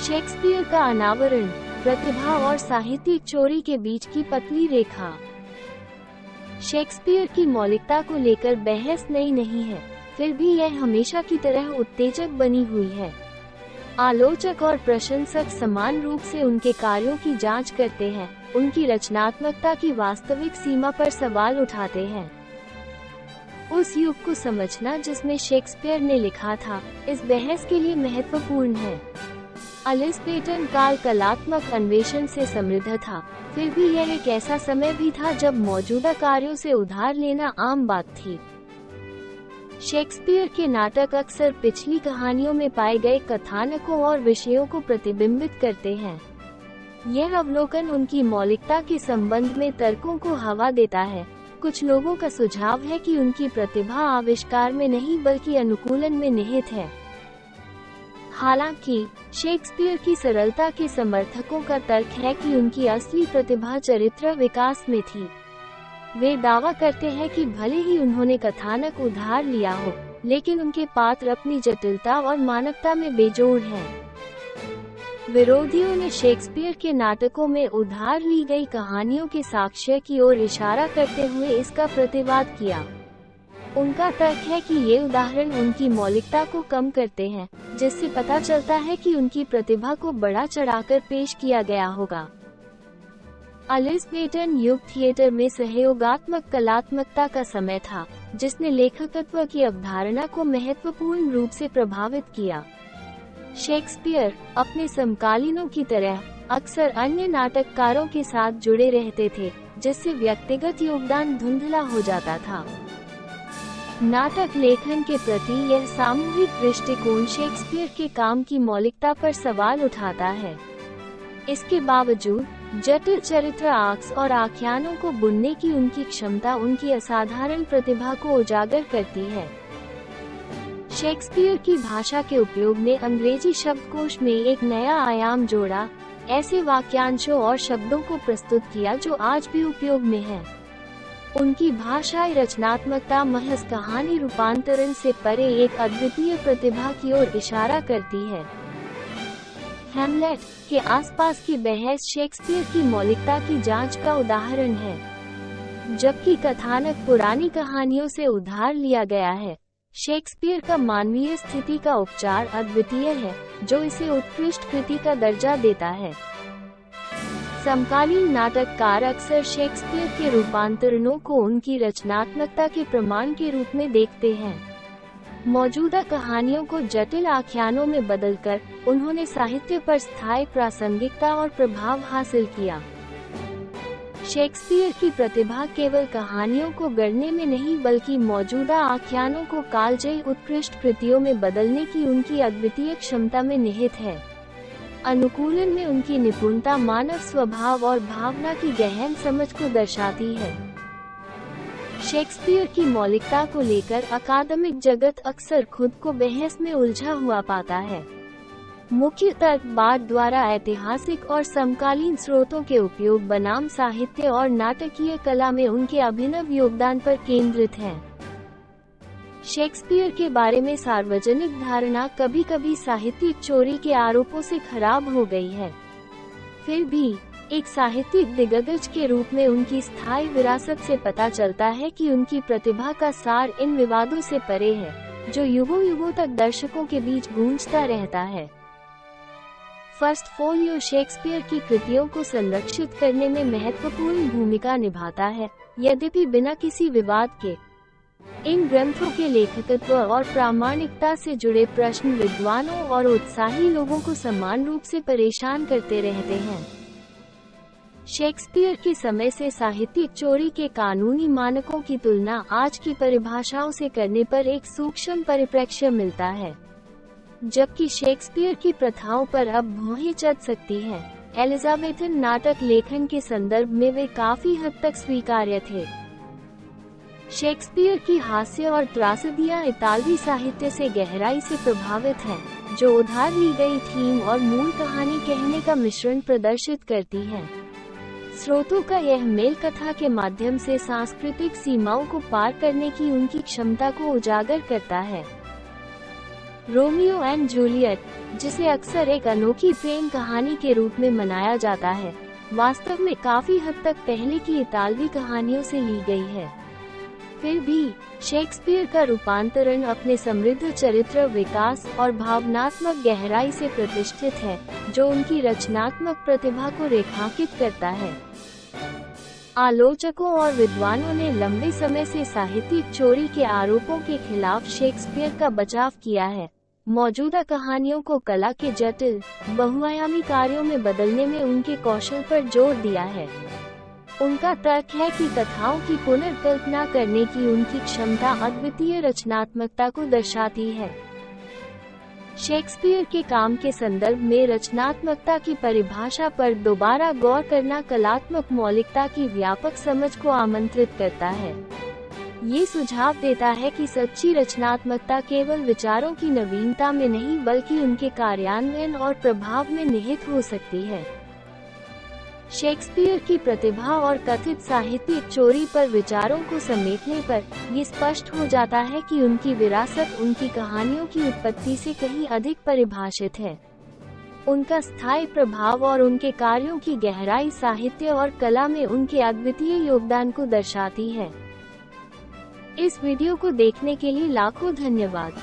Shakespeare का अनावरण, प्रतिभा और साहित्यिक चोरी के बीच की पतली रेखा। शेक्सपियर की मौलिकता को लेकर बहस नई नहीं है, फिर भी यह हमेशा की तरह उत्तेजक बनी हुई है। आलोचक और प्रशंसक समान रूप से उनके कार्यों की जांच करते हैं, उनकी रचनात्मकता की वास्तविक सीमा पर सवाल उठाते हैं। उस युग को समझना जिसमें शेक्सपियर ने लिखा था, इस बहस के लिए महत्वपूर्ण है। एलिज़ाबेथन काल कलात्मक अन्वेषण से समृद्ध था, फिर भी यह एक ऐसा समय भी था जब मौजूदा कार्यों से उधार लेना आम बात थी। शेक्सपियर के नाटक अक्सर पिछली कहानियों में पाए गए कथानकों और विषयों को प्रतिबिंबित करते हैं। यह अवलोकन उनकी मौलिकता के संबंध में तर्कों को हवा देता है। कुछ लोगों का सुझाव है कि उनकी प्रतिभा आविष्कार में नहीं बल्कि अनुकूलन में निहित है। हालांकि शेक्सपियर की सरलता के समर्थकों का तर्क है कि उनकी असली प्रतिभा चरित्र विकास में थी। वे दावा करते हैं कि भले ही उन्होंने कथानक उधार लिया हो, लेकिन उनके पात्र अपनी जटिलता और मानवता में बेजोड़ हैं। विरोधियों ने शेक्सपियर के नाटकों में उधार ली गई कहानियों के साक्ष्य की ओर इशारा करते हुए इसका प्रतिवाद किया। उनका तर्क है कि ये उदाहरण उनकी मौलिकता को कम करते हैं, जिससे पता चलता है कि उनकी प्रतिभा को बढ़ा चढ़ाकर पेश किया गया होगा। एलिज़ाबेथन युग थिएटर में सहयोगात्मक कलात्मकता का समय था, जिसने लेखकत्व की अवधारणा को महत्वपूर्ण रूप से प्रभावित किया। शेक्सपियर अपने समकालीनों की तरह अक्सर अन्य नाटककारों के साथ जुड़े रहते थे, जिससे व्यक्तिगत योगदान धुंधला हो जाता था। नाटक लेखन के प्रति यह सामूहिक दृष्टिकोण शेक्सपियर के काम की मौलिकता पर सवाल उठाता है। इसके बावजूद जटिल चरित्र आर्क्स और आख्यानों को बुनने की उनकी क्षमता उनकी असाधारण प्रतिभा को उजागर करती है। शेक्सपियर की भाषा के उपयोग ने अंग्रेजी शब्दकोश में एक नया आयाम जोड़ा, ऐसे वाक्यांशों और शब्दों को प्रस्तुत किया जो आज भी उपयोग में हैं। उनकी भाषाई रचनात्मकता महज कहानी रूपांतरण से परे एक अद्वितीय प्रतिभा की ओर इशारा करती है। हैमलेट के आसपास की बहस शेक्सपियर की मौलिकता की जांच का उदाहरण है। जबकि कथानक पुरानी कहानियों से उधार लिया गया है, शेक्सपियर का मानवीय स्थिति का उपचार अद्वितीय है, जो इसे उत्कृष्ट कृति का दर्जा देता है। समकालीन नाटककार अक्सर शेक्सपियर के रूपांतरणों को उनकी रचनात्मकता के प्रमाण के रूप में देखते हैं। मौजूदा कहानियों को जटिल आख्यानों में बदलकर उन्होंने साहित्य पर स्थायी प्रासंगिकता और प्रभाव हासिल किया। शेक्सपियर की प्रतिभा केवल कहानियों को गढ़ने में नहीं बल्कि मौजूदा आख्यानों को कालजयी उत्कृष्ट कृतियों में बदलने की उनकी अद्वितीय क्षमता में निहित है। अनुकूलन में उनकी निपुणता मानव स्वभाव और भावना की गहन समझ को दर्शाती है। शेक्सपियर की मौलिकता को लेकर अकादमिक जगत अक्सर खुद को बहस में उलझा हुआ पाता है। मुख्य तर्कवाद द्वारा ऐतिहासिक और समकालीन स्रोतों के उपयोग बनाम साहित्य और नाटकीय कला में उनके अभिनव योगदान पर केंद्रित है। शेक्सपियर के बारे में सार्वजनिक धारणा कभी-कभी साहित्यिक चोरी के आरोपों से खराब हो गई है। फिर भी एक साहित्यिक दिग्गज के रूप में उनकी स्थायी विरासत से पता चलता है कि उनकी प्रतिभा का सार इन विवादों से परे है, जो युगों युगों तक दर्शकों के बीच गूंजता रहता है। फर्स्ट फोलियो शेक्सपियर की कृतियों को संरक्षित करने में महत्वपूर्ण भूमिका निभाता है, यद्यपि बिना किसी विवाद के। इन ग्रंथों के लेखकत्व और प्रामाणिकता से जुड़े प्रश्न विद्वानों और उत्साही लोगों को समान रूप से परेशान करते रहते हैं। शेक्सपियर के समय से साहित्यिक चोरी के कानूनी मानकों की तुलना आज की परिभाषाओं से करने पर एक सूक्ष्म परिप्रेक्ष्य मिलता है। जबकि शेक्सपियर की प्रथाओं पर अब भौहें चढ़ सकती हैं, एलिज़ाबेथन नाटक लेखन के संदर्भ में वे काफी हद तक स्वीकार्य थे। शेक्सपियर की हास्य और त्रासदियां इतालवी साहित्य से गहराई से प्रभावित हैं, जो उधार ली गई थीम और मूल कहानी कहने का मिश्रण प्रदर्शित करती हैं। स्रोतों का यह मेल कथा के माध्यम से सांस्कृतिक सीमाओं को पार करने की उनकी क्षमता को उजागर करता है। रोमियो एंड जूलियट, जिसे अक्सर एक अनोखी प्रेम कहानी के रूप में मनाया जाता है, वास्तव में काफी हद तक पहले की इतालवी कहानियों से ली गई है। फिर भी शेक्सपियर का रूपांतरण अपने समृद्ध चरित्र विकास और भावनात्मक गहराई से प्रतिष्ठित है, जो उनकी रचनात्मक प्रतिभा को रेखांकित करता है। आलोचकों और विद्वानों ने लंबे समय से साहित्यिक चोरी के आरोपों के खिलाफ शेक्सपियर का बचाव किया है, मौजूदा कहानियों को कला के जटिल, बहुआयामी कार्यों में बदलने में उनके कौशल पर जोर दिया है। उनका तर्क है कि कथाओं की पुनर्कल्पना करने की उनकी क्षमता अद्वितीय रचनात्मकता को दर्शाती है। शेक्सपियर के काम के संदर्भ में रचनात्मकता की परिभाषा पर दोबारा गौर करना कलात्मक मौलिकता की व्यापक समझ को आमंत्रित करता है। ये सुझाव देता है कि सच्ची रचनात्मकता केवल विचारों की नवीनता में नहीं बल्कि उनके कार्यान्वयन और प्रभाव में निहित हो सकती है। शेक्सपियर की प्रतिभा और कथित साहित्यिक चोरी पर विचारों को समेटने पर ये स्पष्ट हो जाता है कि उनकी विरासत उनकी कहानियों की उत्पत्ति से कहीं अधिक परिभाषित है। उनका स्थायी प्रभाव और उनके कार्यों की गहराई साहित्य और कला में उनके अद्वितीय योगदान को दर्शाती है। इस वीडियो को देखने के लिए लाखों धन्यवाद।